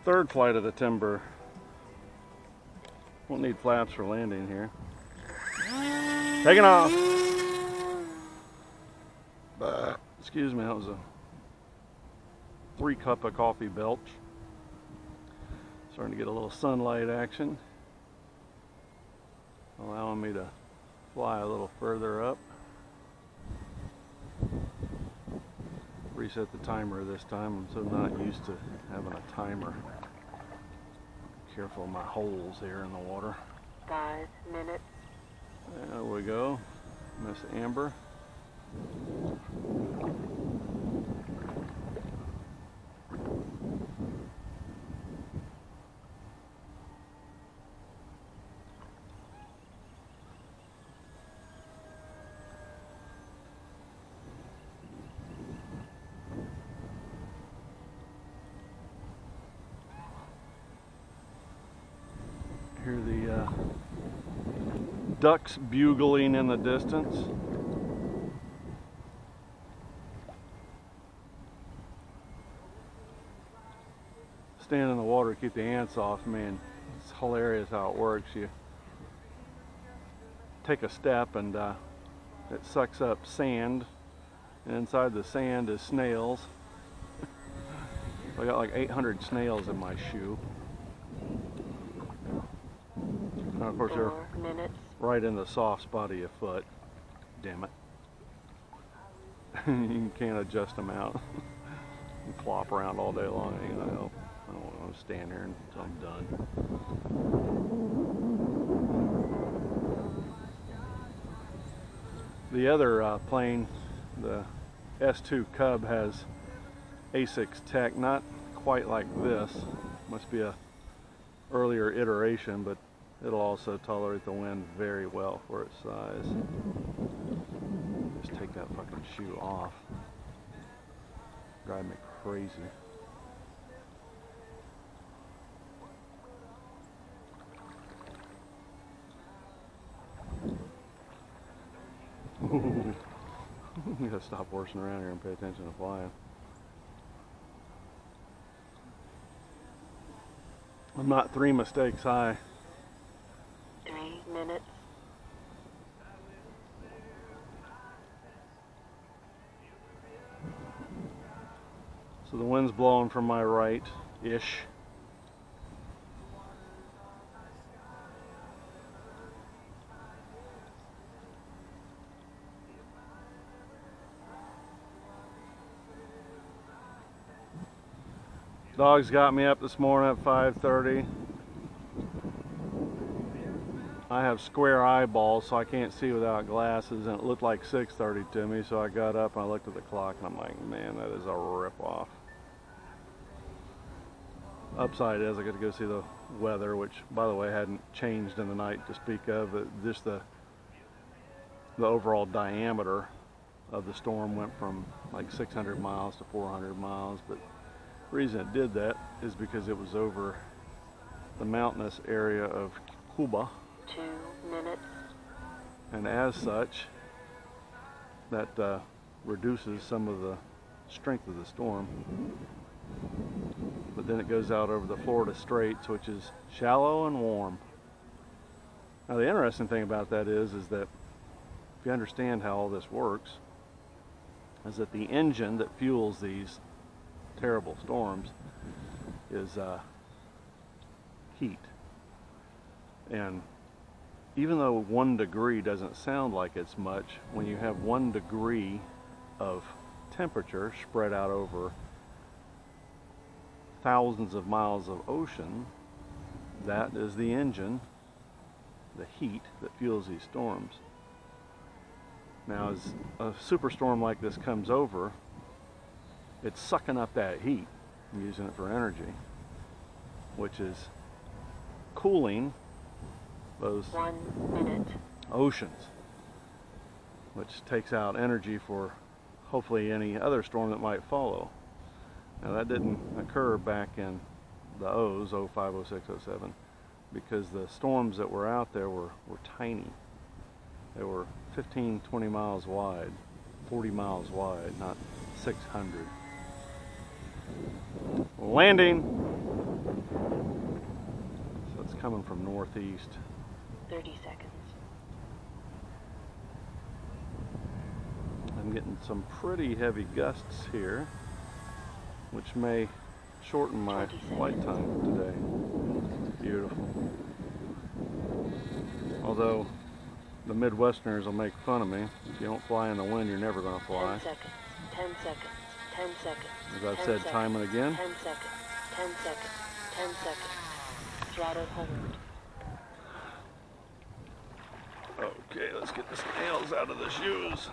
Third flight of the Timber. Won't need flaps for landing here. Taking off. Excuse me, that was a 3-cup of coffee belch. Starting to get a little sunlight action, allowing me to fly a little further up. Reset the timer this time. I'm so not used to having a timer. Careful of my holes here in the water. 5 minutes. There we go. Miss Amber. Hear the ducks bugling in the distance. Stand in the water to keep the ants off. Man, it's hilarious how it works. You take a step and it sucks up sand, and inside the sand is snails. I got like 800 snails in my shoe. And of course, they're right in the soft spot of your foot. Damn it. You can't adjust them out. You flop around all day long. You know, I don't want to stand there until I'm done. The other plane, the S2 Cub, has A6 tech, not quite like this. Must be a earlier iteration, but it'll also tolerate the wind very well for its size. Just take that fucking shoe off. Drive me crazy. Ooh. You gotta stop horsing around here and pay attention to flying. I'm not 3 mistakes high. 3 minutes. So the wind's blowing from my right-ish. Dogs got me up this morning at 5:30. I have square eyeballs, so I can't see without glasses, and it looked like 6:30 to me, so I got up and I looked at the clock and I'm like, man, that is a rip-off. Upside is I got to go see the weather, which, by the way, hadn't changed in the night to speak of. Just the overall diameter of the storm went from like 600 miles to 400 miles, but the reason it did that is because it was over the mountainous area of Cuba. 2 minutes. And as such, that reduces some of the strength of the storm. But then it goes out over the Florida Straits, which is shallow and warm. Now the interesting thing about that is that if you understand how all this works, is that the engine that fuels these terrible storms is heat. And even though 1 degree doesn't sound like it's much, when you have 1 degree of temperature spread out over thousands of miles of ocean, that is the engine, the heat that fuels these storms. Now as a superstorm like this comes over, it's sucking up that heat and using it for energy, which is cooling those 1 minute. oceans, which takes out energy for hopefully any other storm that might follow. Now that didn't occur back in the O's, 05, 06, 07, because the storms that were out there were tiny. They were 15, 20 miles wide, 40 miles wide, not 600. Landing. coming from northeast. 30 seconds. I'm getting some pretty heavy gusts here, which may shorten my 20 flight seconds. time today. Beautiful. Although the Midwesterners will make fun of me. If you don't fly in the wind, you're never going to 10 fly. seconds. 10 seconds. 10 seconds. As I've 10 said seconds. time and again. 10 seconds. 10 seconds. 10 seconds. Throttle hold. Okay, let's get the nails out of the shoes.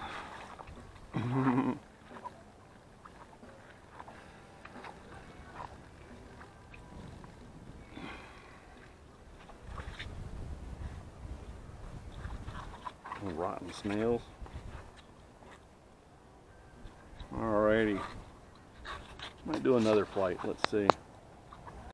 Rotten snails. Alrighty. Might do another flight. Let's see.